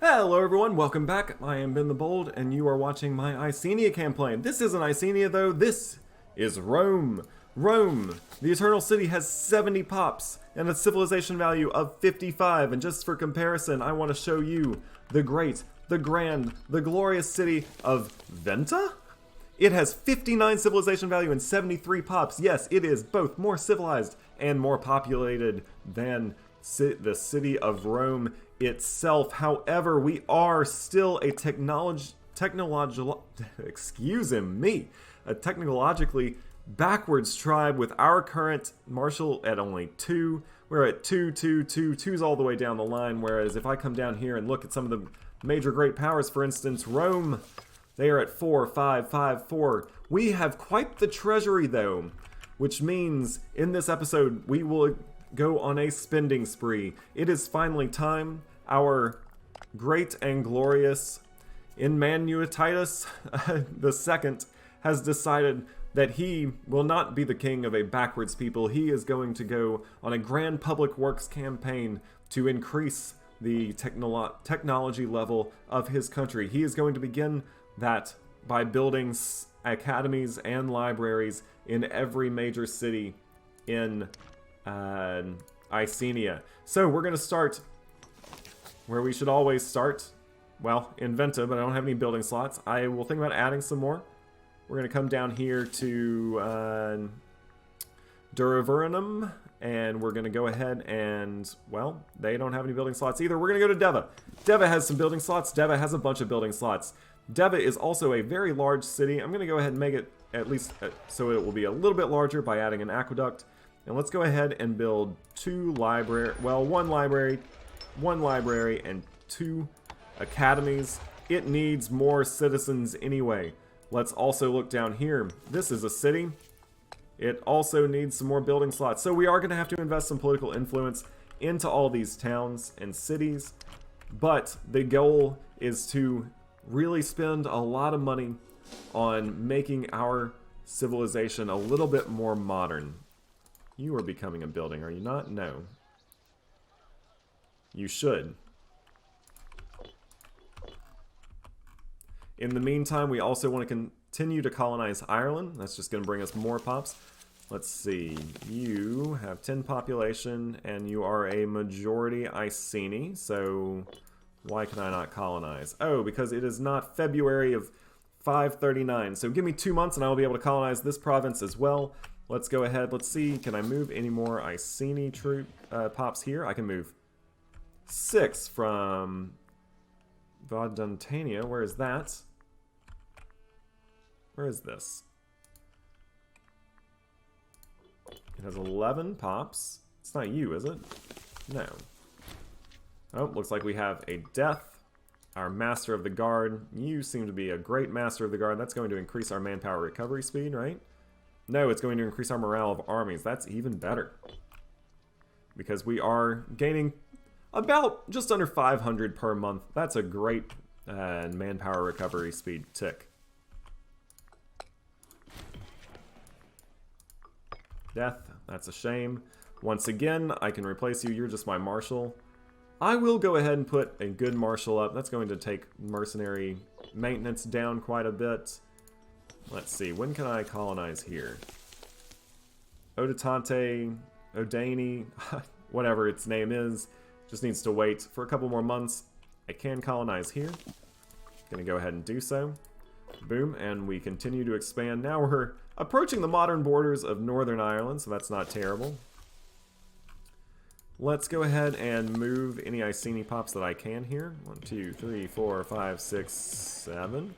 Hello everyone, welcome back. I am Ben the Bold, and you are watching my Icenia campaign. This isn't Icenia though, this is Rome. Rome, the Eternal City, has 70 pops and a civilization value of 55. And just for comparison, I want to show you the great, the grand, the glorious city of Venta? It has 59 civilization value and 73 pops. Yes, it is both more civilized and more populated than the city of Rome itself. However, we are still a technologically backwards tribe with our current marshal at only 2. We're at 2, 2, 2, 2's all the way down the line, whereas if I come down here and look at some of the major great powers, for instance, Rome, they are at 4, 5, 5, 4. We have quite the treasury though, which means in this episode we will go on a spending spree. It is finally time. Our great and glorious Immanuetitus II has decided that he will not be the king of a backwards people. He is going to go on a grand public works campaign to increase the technology level of his country. He is going to begin that by building academies and libraries in every major city in Icenia. So we're going to start where we should always start. Well, in Venta, but I don't have any building slots. I will think about adding some more. We're going to come down here to Duravernum, and we're going to go ahead and, well, they don't have any building slots either. We're going to go to Deva. Deva has some building slots. Deva has a bunch of building slots. Deva is also a very large city. I'm going to go ahead and make it at least so it will be a little bit larger by adding an aqueduct. And let's go ahead and build one library, and 2 academies. It needs more citizens anyway. Let's also look down here. This is a city. It also needs some more building slots. So we are going to have to invest some political influence into all these towns and cities. But the goal is to really spend a lot of money on making our civilization a little bit more modern. You are becoming a building, are you not? No. You should. In the meantime, we also want to continue to colonize Ireland. That's just going to bring us more pops. Let's see. You have 10 population, and you are a majority Iceni, so why can I not colonize? Oh, because it is not February of 539. So give me 2 months, and I will be able to colonize this province as well. Let's go ahead. Let's see. Can I move any more Iceni troop pops here? I can move 6 from Vaudentania. Where is that? Where is this? It has 11 pops. It's not you, is it? No. Oh, looks like we have a death. Our Master of the Guard. You seem to be a great Master of the Guard. That's going to increase our manpower recovery speed, right? No, it's going to increase our morale of armies. That's even better. Because we are gaining about just under 500 per month. That's a great manpower recovery speed tick. Death, that's a shame. Once again, I can replace you. You're just my marshal. I will go ahead and put a good marshal up. That's going to take mercenary maintenance down quite a bit. Let's see, when can I colonize here? Oditante, Odani, whatever its name is, just needs to wait for a couple more months. I can colonize here. Gonna go ahead and do so. Boom, and we continue to expand. Now we're approaching the modern borders of Northern Ireland, so that's not terrible. Let's go ahead and move any Iceni pops that I can here. 1, 2, 3, 4, 5, 6, 7.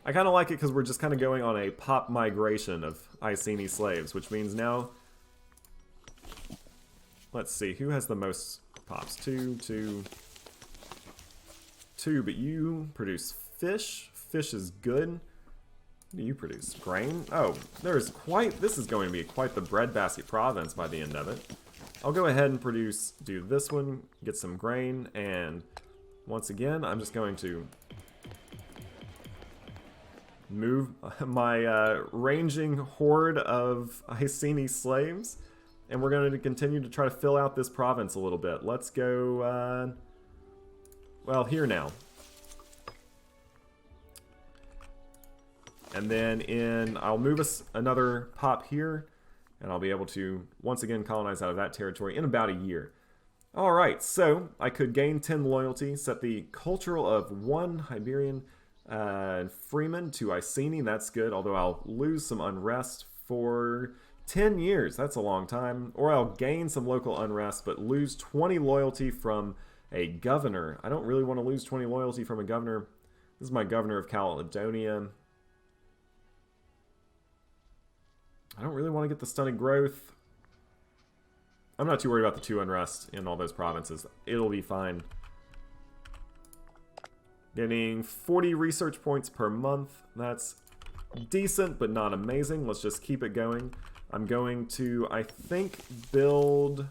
I kind of like it because we're just kind of going on a pop migration of Iceni slaves, which means now... Let's see, who has the most pops? 2, 2, 2, but you produce fish. Fish is good. What do you produce? Grain? Oh, this is going to be quite the breadbasket province by the end of it. I'll go ahead and do this one, get some grain, and once again, I'm just going to move my ranging horde of Iceni slaves, and we're going to continue to try to fill out this province a little bit. Let's go, well, here now. And then I'll move us another pop here, and I'll be able to once again colonize out of that territory in about a year. Alright, so I could gain 10 loyalty, set the cultural of 1 Iberian freeman to Icenia. That's good, although I'll lose some unrest for 10 years. That's a long time. Or I'll gain some local unrest, but lose 20 loyalty from a governor. I don't really want to lose 20 loyalty from a governor. This is my governor of Caledonia. I don't really want to get the stunted growth. I'm not too worried about the 2 unrest in all those provinces. It'll be fine. Getting 40 research points per month. That's decent, but not amazing. Let's just keep it going. I'm going to, I think, build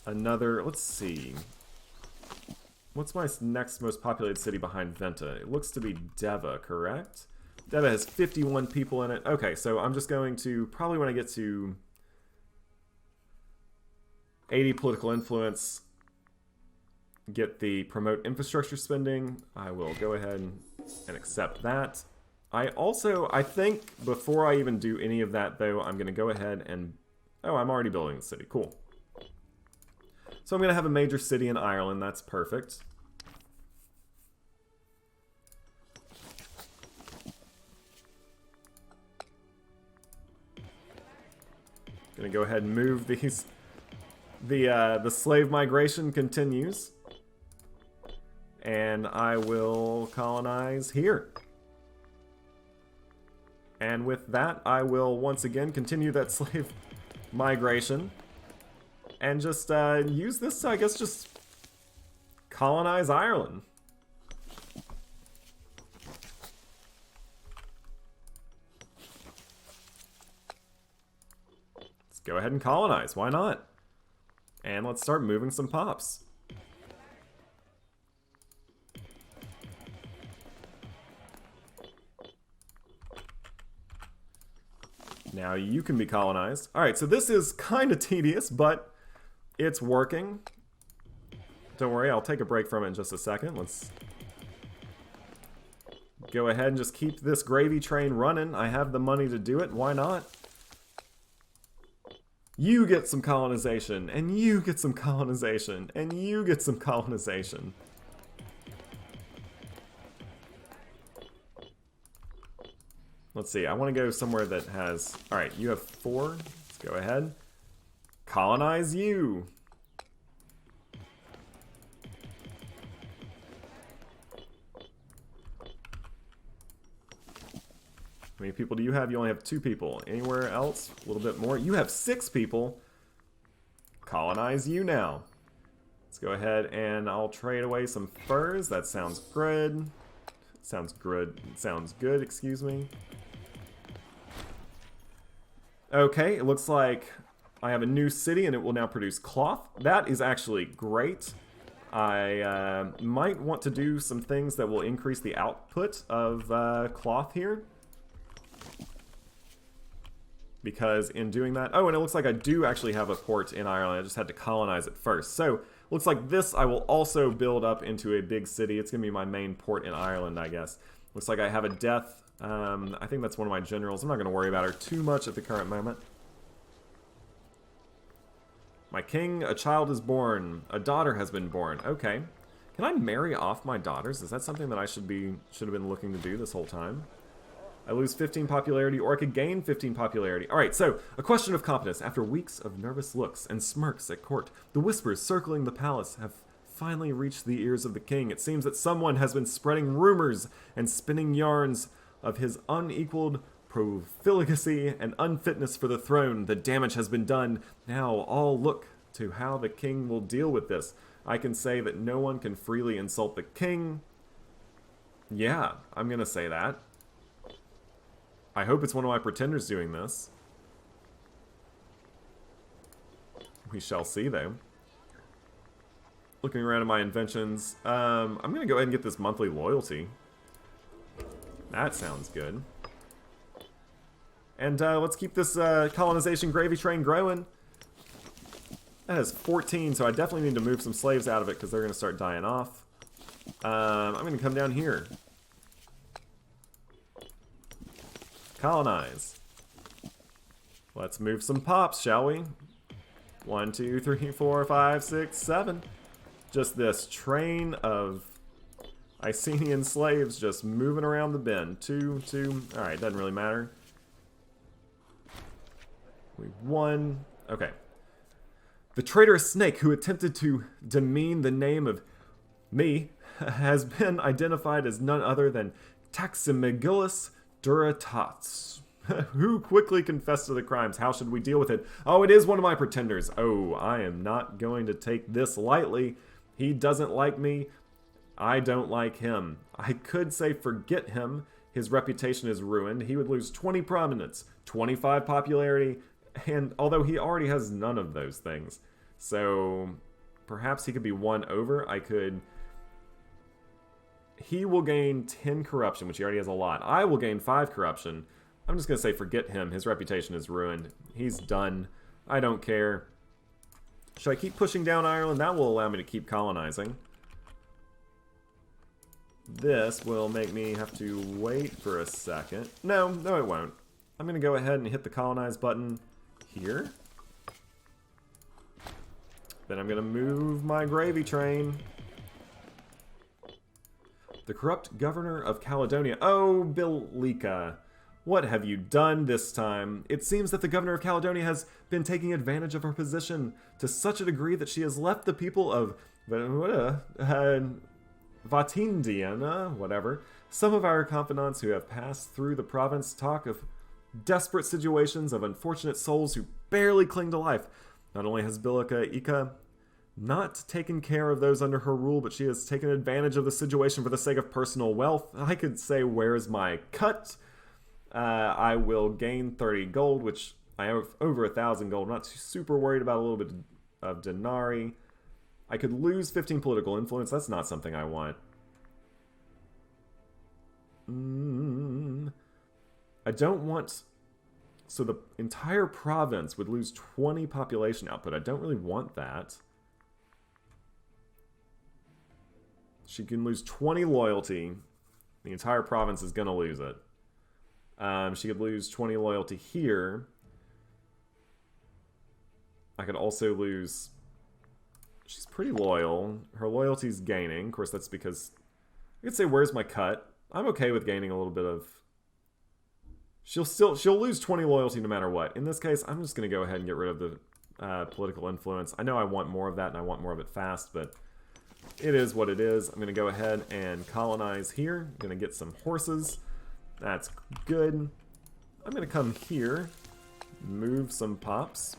another... Let's see. What's my next most populated city behind Venta? It looks to be Deva, correct? Deva has 51 people in it. Okay, so I'm just going to, probably when I get to 80 political influence, get the promote infrastructure spending. I will go ahead and accept that. I think before I even do any of that though, I'm going to go ahead and, oh, I'm already building the city. Cool. So I'm going to have a major city in Ireland. That's perfect. Going to go ahead and move these. The slave migration continues, and I will colonize here. And with that, I will once again continue that slave migration, and just use this to, I guess, just colonize Ireland. Let's go ahead and colonize. Why not? And let's start moving some pops. Now you can be colonized. Alright, so this is kind of tedious, but it's working. Don't worry, I'll take a break from it in just a second. Let's go ahead and just keep this gravy train running. I have the money to do it. Why not? You get some colonization, and you get some colonization, and you get some colonization. Let's see, I want to go somewhere that has... Alright, you have 4. Let's go ahead. Colonize you! How many people do you have? You only have 2 people. Anywhere else? A little bit more. You have 6 people. Colonize you now. Let's go ahead and I'll trade away some furs. That sounds good. Sounds good. Sounds good, excuse me. Okay, it looks like I have a new city and it will now produce cloth. That is actually great. I might want to do some things that will increase the output of cloth here. Because in doing that... Oh, and it looks like I do actually have a port in Ireland. I just had to colonize it first. So, looks like this I will also build up into a big city. It's going to be my main port in Ireland, I guess. Looks like I have a death. I think that's one of my generals. I'm not going to worry about her too much at the current moment. My king, a child is born. A daughter has been born. Okay. Can I marry off my daughters? Is that something that I should have been looking to do this whole time? I lose 15 popularity, or I could gain 15 popularity. Alright, so, a question of competence. After weeks of nervous looks and smirks at court, the whispers circling the palace have finally reached the ears of the king. It seems that someone has been spreading rumors and spinning yarns of his unequaled profligacy and unfitness for the throne. The damage has been done. Now all look to how the king will deal with this. I can say that no one can freely insult the king. Yeah, I'm gonna say that. I hope it's one of my pretenders doing this. We shall see, though. Looking around at my inventions, I'm going to go ahead and get this monthly loyalty. That sounds good. And let's keep this colonization gravy train growing. That has 14, so I definitely need to move some slaves out of it because they're going to start dying off. I'm going to come down here. Colonize. Let's move some pops, shall we? 1, 2, 3, 4, 5, 6, 7. Just this train of Icenian slaves just moving around the bend. 2, 2. Alright, doesn't really matter. We won. Okay. The traitorous snake who attempted to demean the name of me has been identified as none other than Taximegillus Duratats, who quickly confessed to the crimes. How should we deal with it? Oh, it is one of my pretenders. Oh, I am not going to take this lightly. He doesn't like me. I don't like him. I could say forget him. His reputation is ruined. He would lose 20 prominence, 25 popularity, and although he already has none of those things. So perhaps he could be won over. I could... He will gain 10 corruption, which he already has a lot. I will gain 5 corruption. I'm just going to say forget him. His reputation is ruined. He's done. I don't care. Should I keep pushing down Ireland? That will allow me to keep colonizing. This will make me have to wait for a second. No, it won't. I'm going to go ahead and hit the colonize button here. Then I'm going to move my gravy train. The corrupt governor of Caledonia. Oh, Bilika. What have you done this time? It seems that the governor of Caledonia has been taking advantage of her position to such a degree that she has left the people of Vatindiana, whatever. Some of our confidants who have passed through the province talk of desperate situations of unfortunate souls who barely cling to life. Not only has Bilika Ika not taken care of those under her rule, but she has taken advantage of the situation for the sake of personal wealth. I could say, where's my cut? I will gain 30 gold, which I have over 1,000 gold. I'm not super worried about a little bit of denarii. I could lose 15 political influence. That's not something I want. I don't want... So the entire province would lose 20 population output. I don't really want that. She can lose 20 loyalty. The entire province is going to lose it. She could lose 20 loyalty here. I could also lose... She's pretty loyal. Her loyalty's gaining. Of course, that's because... I could say, where's my cut? I'm okay with gaining a little bit of... She'll lose 20 loyalty no matter what. In this case, I'm just going to go ahead and get rid of the political influence. I know I want more of that, and I want more of it fast, but... It is what it is. I'm going to go ahead and colonize here. I'm going to get some horses. That's good. I'm going to come here, move some pops.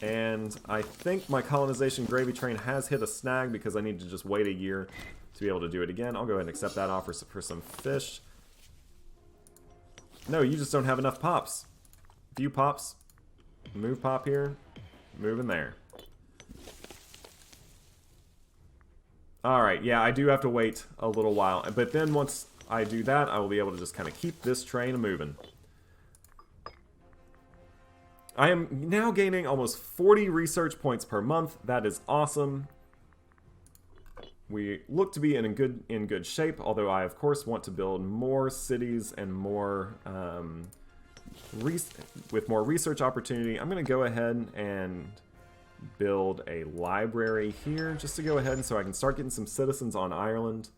And I think my colonization gravy train has hit a snag because I need to just wait a year to be able to do it again. I'll go ahead and accept that offer for some fish. No, you just don't have enough pops. Few pops. Move pop here. Move in there. Alright, yeah, I do have to wait a little while. But then once I do that, I will be able to just kind of keep this train moving. I am now gaining almost 40 research points per month. That is awesome. We look to be in good shape, although I, of course, want to build more cities and more, with more research opportunity. I'm going to go ahead and build a library here, just to go ahead and so I can start getting some citizens on Ireland.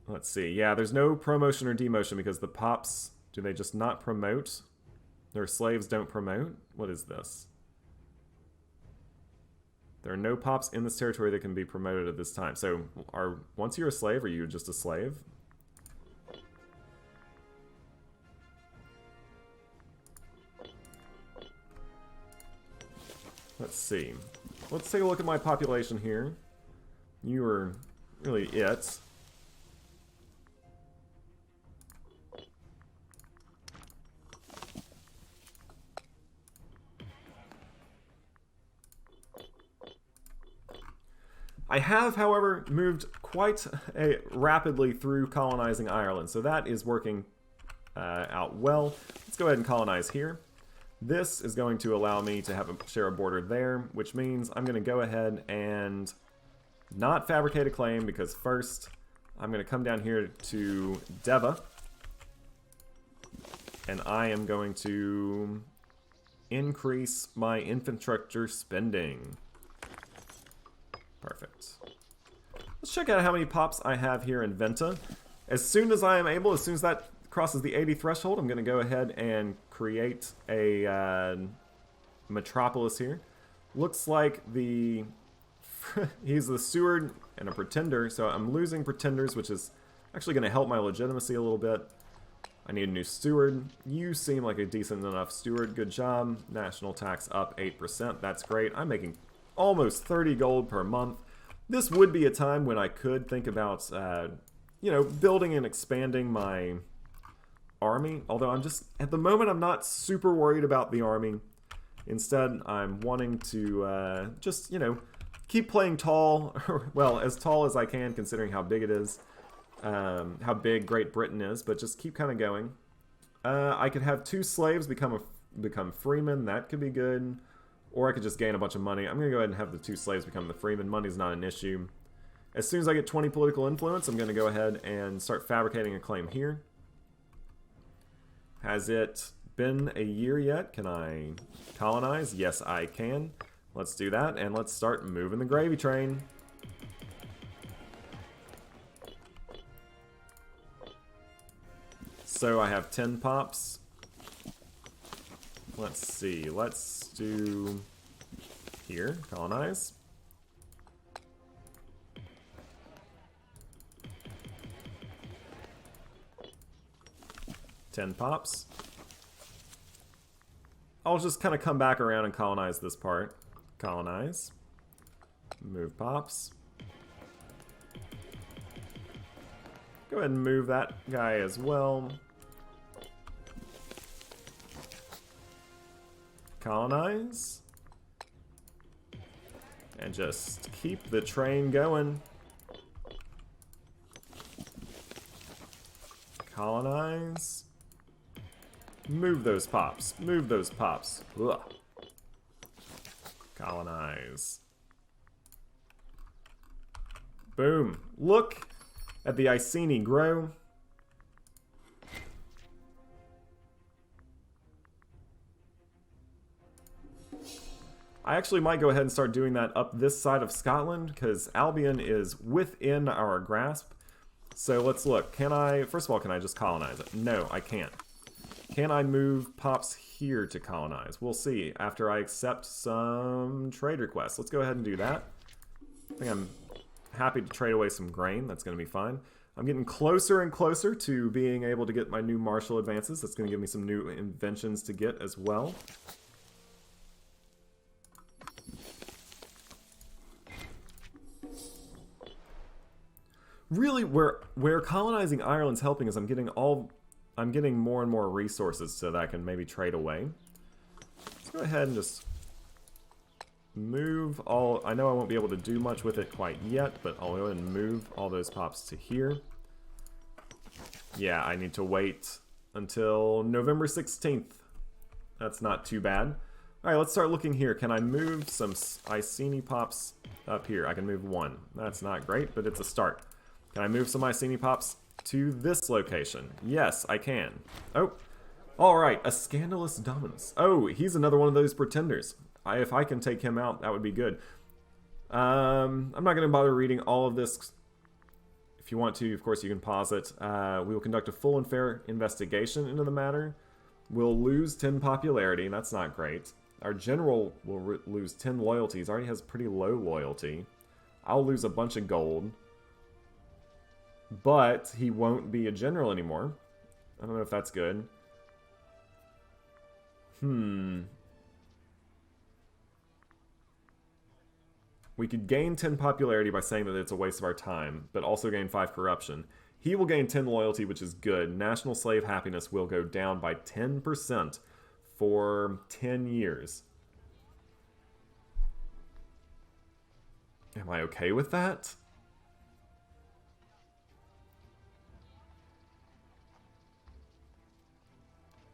Let's see. Yeah, there's no promotion or demotion because the pops, do they just not promote? Their slaves don't promote? What is this? There are no pops in this territory that can be promoted at this time. So, once you're a slave, are you just a slave? Let's see. Let's take a look at my population here. You are really it. I have, however, moved quite rapidly through colonizing Ireland, so that is working out well. Let's go ahead and colonize here. This is going to allow me to have share a border there, which means I'm going to go ahead and not fabricate a claim, because first I'm going to come down here to Deva, and I am going to increase my infrastructure spending. Perfect. Let's check out how many pops I have here in Venta. As soon as I am able, as soon as that crosses the 80 threshold, I'm going to go ahead and create a metropolis here. Looks like the he's the steward and a pretender, so I'm losing pretenders, which is actually going to help my legitimacy a little bit. I need a new steward. You seem like a decent enough steward. Good job. National tax up 8%. That's great. I'm making almost 30 gold per month. This would be a time when I could think about, you know, building and expanding my army. Although I'm just, at the moment, I'm not super worried about the army. Instead, I'm wanting to just, you know, keep playing tall. Well, as tall as I can, considering how big it is. How big Great Britain is, but just keep kind of going. I could have 2 slaves become freemen. That could be good. Or I could just gain a bunch of money. I'm going to go ahead and have the 2 slaves become the freemen. Money's not an issue. As soon as I get 20 political influence, I'm going to go ahead and start fabricating a claim here. Has it been a year yet? Can I colonize? Yes, I can. Let's do that, and let's start moving the gravy train. So I have 10 pops. Let's see. Let's do here. Colonize. Ten pops. I'll just kind of come back around and colonize this part. Colonize. Move pops. Go ahead and move that guy as well. Colonize. And just keep the train going. Colonize. Move those pops. Move those pops. Ugh. Colonize. Boom. Look at the Icenia grow. I actually might go ahead and start doing that up this side of Scotland, because Albion is within our grasp. So let's look. Can I, first of all, can I just colonize it? No, I can't. Can I move pops here to colonize? We'll see after I accept some trade requests. Let's go ahead and do that. I think I'm happy to trade away some grain. That's going to be fine. I'm getting closer and closer to being able to get my new martial advances. That's going to give me some new inventions to get as well. Really, where colonizing Ireland's helping is I'm getting more and more resources so that I can maybe trade away. Let's go ahead and just move all. I know I won't be able to do much with it quite yet, but I'll go ahead and move all those pops to here. Yeah, I need to wait until November 16th. That's not too bad. Alright, let's start looking here. Can I move some Icenia pops up here? I can move 1. That's not great, but it's a start. Can I move some Icenia pops to this location? Yes, I can. Oh, alright, a Scandalous Dominus. Oh, he's another one of those pretenders. If I can take him out, that would be good. I'm not going to bother reading all of this. If you want to, of course, you can pause it. We will conduct a full and fair investigation into the matter. We'll lose 10 popularity. That's not great. Our general will lose 10 loyalty. He already has pretty low loyalty. I'll lose a bunch of gold. But he won't be a general anymore. I don't know if that's good. We could gain 10 popularity by saying that it's a waste of our time, but also gain 5 corruption. He will gain 10 loyalty, which is good. National slave happiness will go down by 10% for 10 years. Am I okay with that?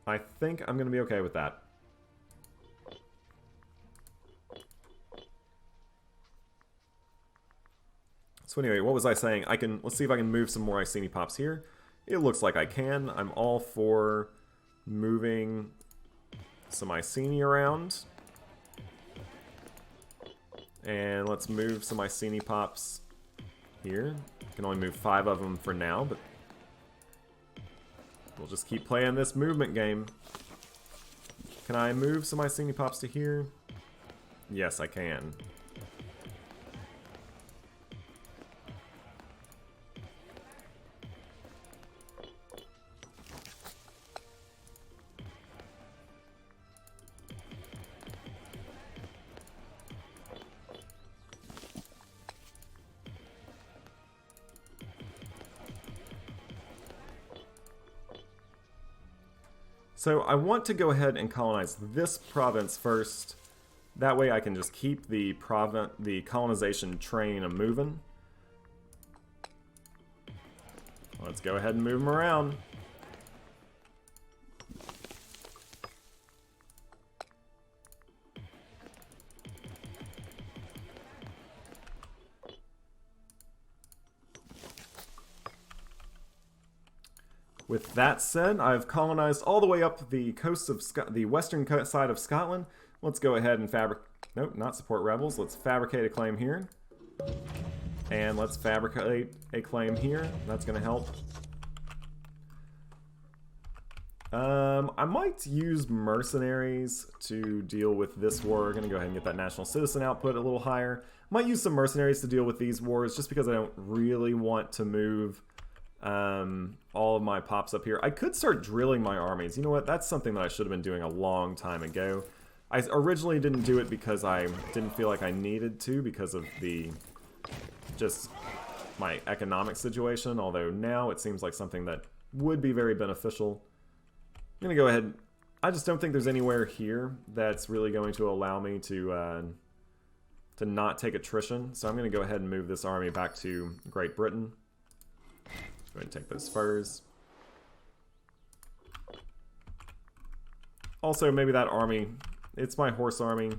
I think I'm going to be okay with that. So anyway, what was I saying? Let's see if I can move some more Iceni Pops here. It looks like I can. I'm all for moving some Iceni around. And let's move some Iceni Pops here. I can only move 5 of them for now, but we'll just keep playing this movement game. Can I move some Iceni Pops to here? Yes, I can. So I want to go ahead and colonize this province first. That way I can just keep the colonization train a-moving. Let's go ahead and move them around. With that said, I've colonized all the way up the coast of the western side of Scotland. Let's go ahead and nope, not support rebels. Let's fabricate a claim here. And let's fabricate a claim here. That's going to help. I might use mercenaries to deal with this war. We're going to go ahead and get that national citizen output a little higher. Might use some mercenaries to deal with these wars just because I don't really want to move all of my pops up here. I could start drilling my armies. You know what? That's something that I should have been doing a long time ago. I originally didn't do it because I didn't feel like I needed to because of just my economic situation, although now it seems like something that would be very beneficial. I'm going to go ahead. I just don't think there's anywhere here that's really going to allow me to not take attrition, so I'm going to go ahead and move this army back to Great Britain. Go ahead and take those furs. Also, maybe that army, it's my horse army,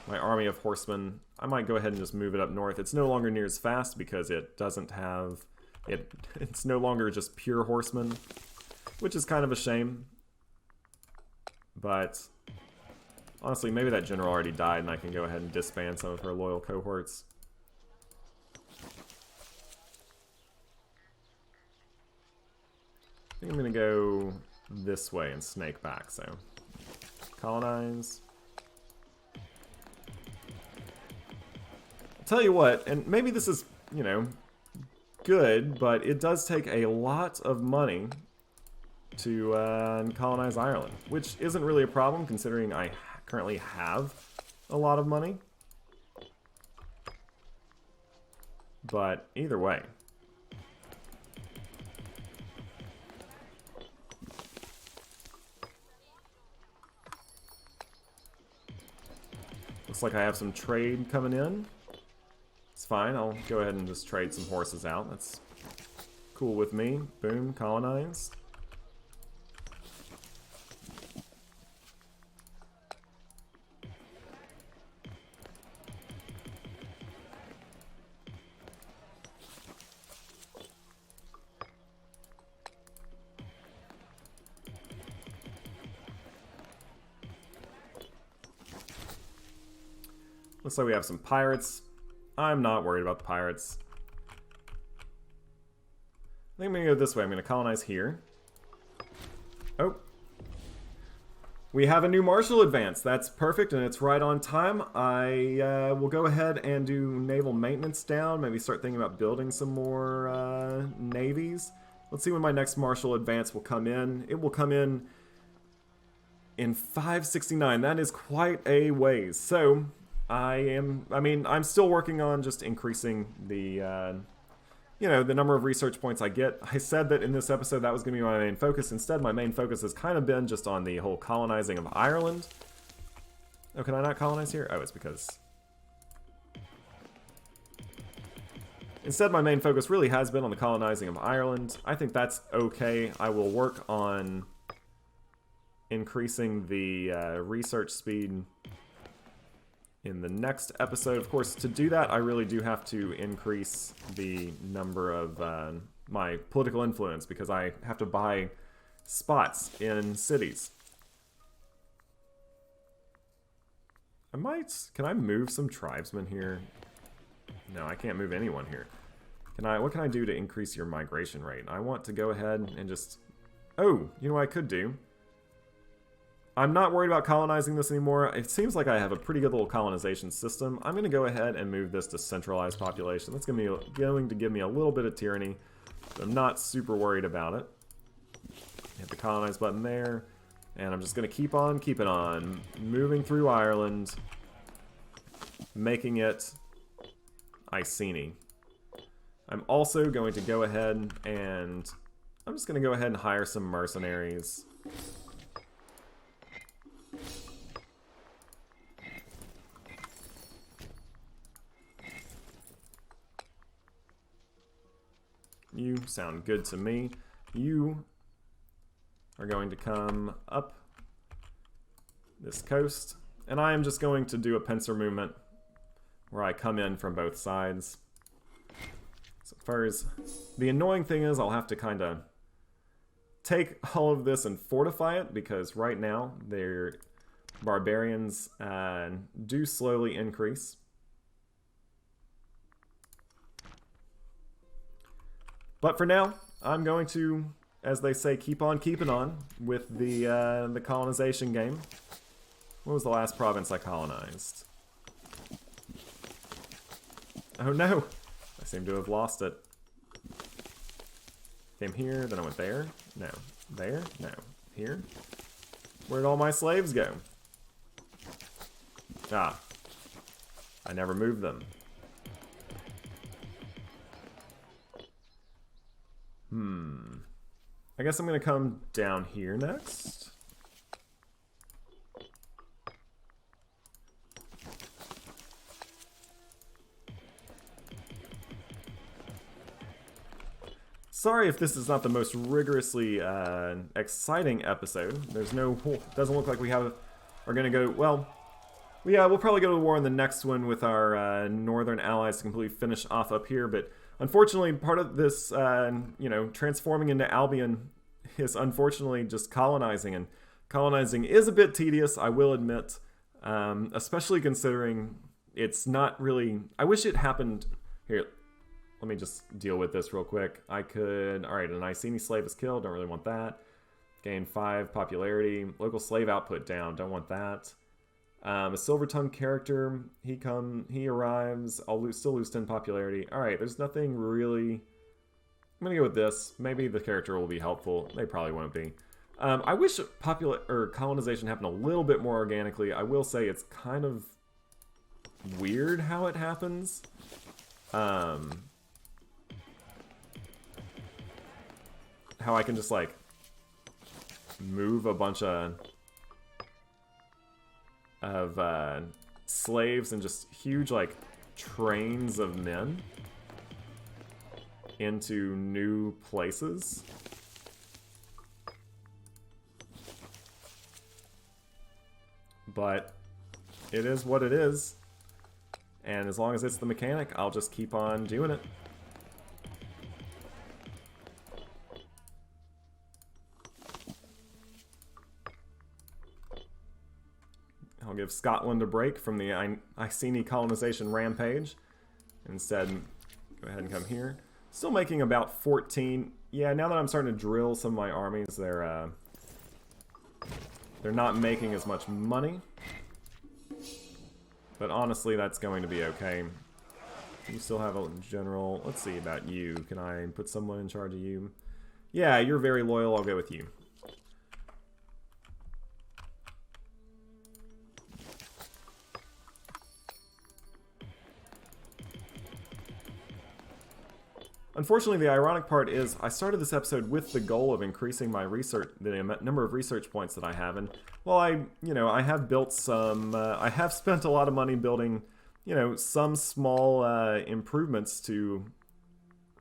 my army of horsemen. I might go ahead and just move it up north. It's no longer near as fast because it doesn't have, it's no longer just pure horsemen, which is kind of a shame. But honestly, maybe that general already died and I can go ahead and disband some of her loyal cohorts. I think I'm going to go this way and snake back, so colonize. I'll tell you what, and maybe this is, you know, good, but it does take a lot of money to colonize Ireland, which isn't really a problem considering I currently have a lot of money. But either way. Looks like I have some trade coming in. It's fine, I'll go ahead and just trade some horses out. That's cool with me. Boom, colonize. Looks like we have some pirates. I'm not worried about the pirates. I think I'm going to go this way. I'm going to colonize here. Oh. We have a new martial advance. That's perfect, and it's right on time. I will go ahead and do naval maintenance down. Maybe start thinking about building some more navies. Let's see when my next martial advance will come in. It will come in 569. That is quite a ways. So I'm still working on just increasing the, the number of research points I get. I said that in this episode that was going to be my main focus. Instead, my main focus has kind of been just on the whole colonizing of Ireland. Oh, can I not colonize here? Oh, it's because... Instead, my main focus really has been on the colonizing of Ireland. I think that's okay. I will work on increasing the research speed in the next episode. Of course, to do that, I really do have to increase the number of my political influence, because I have to buy spots in cities. Can I move some tribesmen here? No, I can't move anyone here. What can I do to increase your migration rate? I want to go ahead and just... Oh, you know what I could do? I'm not worried about colonizing this anymore. It seems like I have a pretty good little colonization system. I'm going to go ahead and move this to centralized population. That's going to give me a little bit of tyranny. But I'm not super worried about it. Hit the colonize button there. And I'm just going to keep on keeping on. Moving through Ireland. Making it Icenia. I'm also going to go ahead and... I'm just going to go ahead and hire some mercenaries. You sound good to me. You are going to come up this coast. And I am just going to do a pincer movement where I come in from both sides. So first, the annoying thing is I'll have to kind of take all of this and fortify it, because right now their barbarians do slowly increase. But for now, I'm going to, as they say, keep on keeping on with the colonization game. What was the last province I colonized? Oh no! I seem to have lost it. Came here, then I went there. No. There? No. Here? Where'd all my slaves go? Ah. I never moved them. I guess I'm going to come down here next. Sorry if this is not the most rigorously exciting episode. There's no... Doesn't look like we are going to go... Well, yeah, we'll probably go to war in the next one with our northern allies to completely finish off up here, but... Unfortunately, part of this, transforming into Albion is unfortunately just colonizing, and colonizing is a bit tedious, I will admit, especially considering it's not really... I wish it happened... Here, let me just deal with this real quick. I could... Alright, an Icenia slave is killed, don't really want that. Gain 5 popularity. Local slave output down, don't want that. A silver tongue character, he arrives, still lose 10 popularity. Alright, there's nothing really... I'm gonna go with this. Maybe the character will be helpful. They probably won't be. I wish colonization happened a little bit more organically. I will say it's kind of weird how it happens. How I can just, like, move a bunch of slaves and just huge, like, trains of men into new places. But it is what it is, and as long as it's the mechanic, I'll just keep on doing it. I'll give Scotland a break from the Icenia colonization rampage. Instead, go ahead and come here. Still making about 14. Yeah, now that I'm starting to drill some of my armies, they're not making as much money. But honestly, that's going to be okay. You still have a general. Let's see about you. Can I put someone in charge of you? Yeah, you're very loyal. I'll go with you. Unfortunately, the ironic part is I started this episode with the goal of increasing my research, the number of research points that I have, and well, I have built some, I have spent a lot of money building, some small improvements to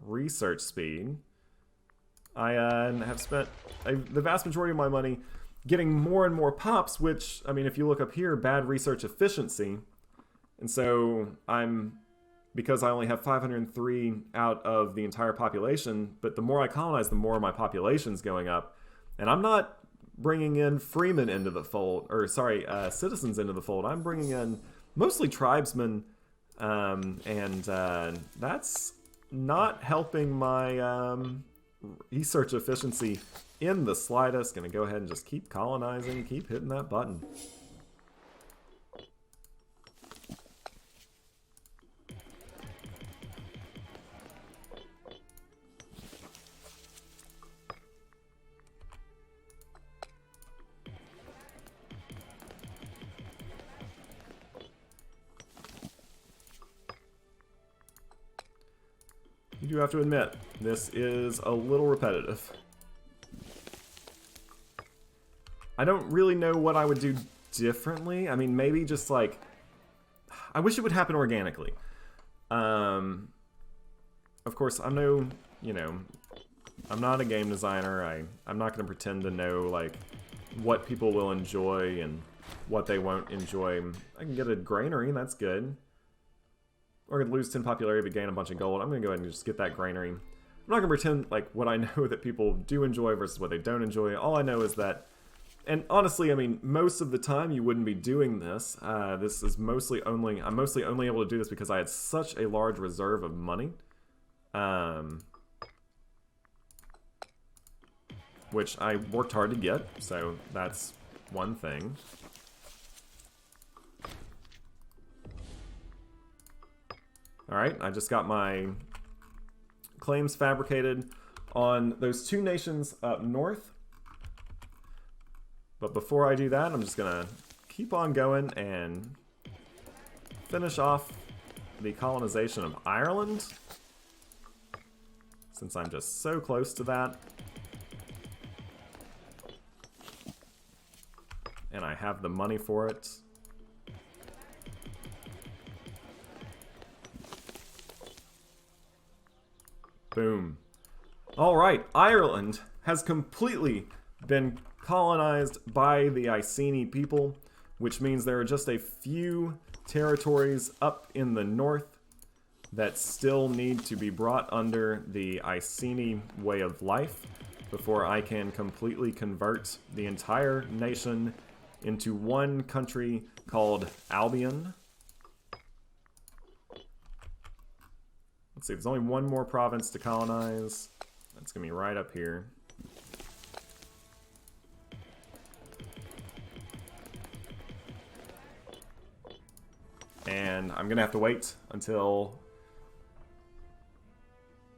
research speed. I have spent the vast majority of my money getting more and more pops, which, I mean, if you look up here, bad research efficiency. And so because I only have 503 out of the entire population, but the more I colonize, the more my population's going up. And I'm not bringing in freemen into the fold, or sorry, citizens into the fold. I'm bringing in mostly tribesmen, and that's not helping my research efficiency in the slightest. Gonna go ahead and just keep colonizing, keep hitting that button. You do have to admit, this is a little repetitive. I don't really know what I would do differently. I mean, maybe just like... I wish it would happen organically. Of course, I'm no... You know... I'm not a game designer. I'm not going to pretend to know, like, what people will enjoy and what they won't enjoy. I can get a granary, that's good. Or I could lose 10 popularity but gain a bunch of gold. I'm going to go ahead and just get that granary. I'm not going to pretend like what I know that people do enjoy versus what they don't enjoy. All I know is that, and honestly, I mean, most of the time you wouldn't be doing this. This is mostly only, I'm mostly only able to do this because I had such a large reserve of money. Which I worked hard to get, so that's one thing. Alright, I just got my claims fabricated on those two nations up north. But before I do that, I'm just going to keep on going and finish off the colonization of Ireland, since I'm just so close to that. And I have the money for it. Boom. Alright, Ireland has completely been colonized by the Iceni people, which means there are just a few territories up in the north that still need to be brought under the Iceni way of life before I can completely convert the entire nation into one country called Albion. Let's see, there's only one more province to colonize. That's going to be right up here. And I'm going to have to wait until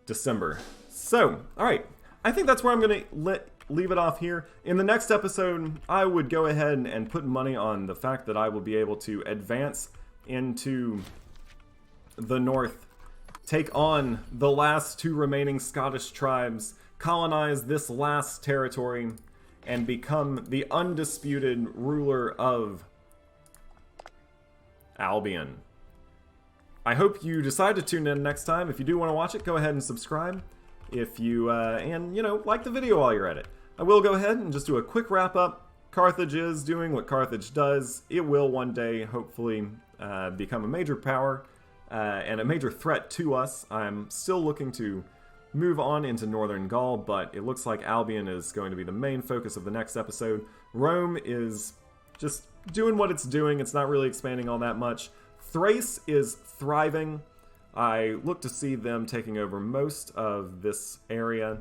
December. So, alright. I think that's where I'm going to leave it off here. In the next episode, I would go ahead and put money on the fact that I will be able to advance into the north, take on the last two remaining Scottish tribes, colonize this last territory, and become the undisputed ruler of Albion. I hope you decide to tune in next time. If you do want to watch it, go ahead and subscribe. If you, and, you know, like the video while you're at it. I will go ahead and just do a quick wrap up. Carthage is doing what Carthage does. It will one day, hopefully, become a major power and a major threat to us. I'm still looking to move on into Northern Gaul, but it looks like Albion is going to be the main focus of the next episode. Rome is just doing what it's doing. It's not really expanding all that much. Thrace is thriving. I look to see them taking over most of this area.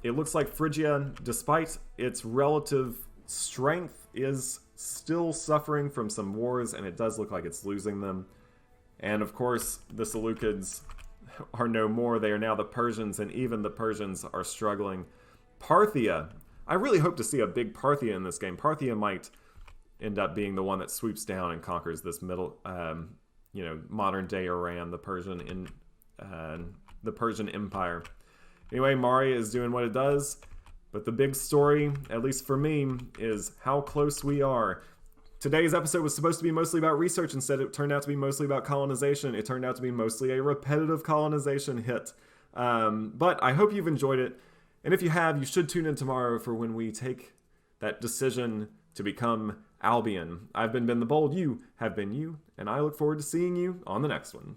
It looks like Phrygia, despite its relative strength, is still suffering from some wars, and it does look like it's losing them. And of course, the Seleucids are no more. They are now the Persians, and even the Persians are struggling. Parthia. I really hope to see a big Parthia in this game. Parthia might end up being the one that swoops down and conquers this middle, you know, modern day Iran, the Persian Empire. Anyway, Mari is doing what it does, but the big story, at least for me, is how close we are. Today's episode was supposed to be mostly about research. Instead, it turned out to be mostly about colonization. It turned out to be mostly a repetitive colonization hit. But I hope you've enjoyed it. And if you have, you should tune in tomorrow for when we take that decision to become Albion. I've been Ben the Bold, you have been you, and I look forward to seeing you on the next one.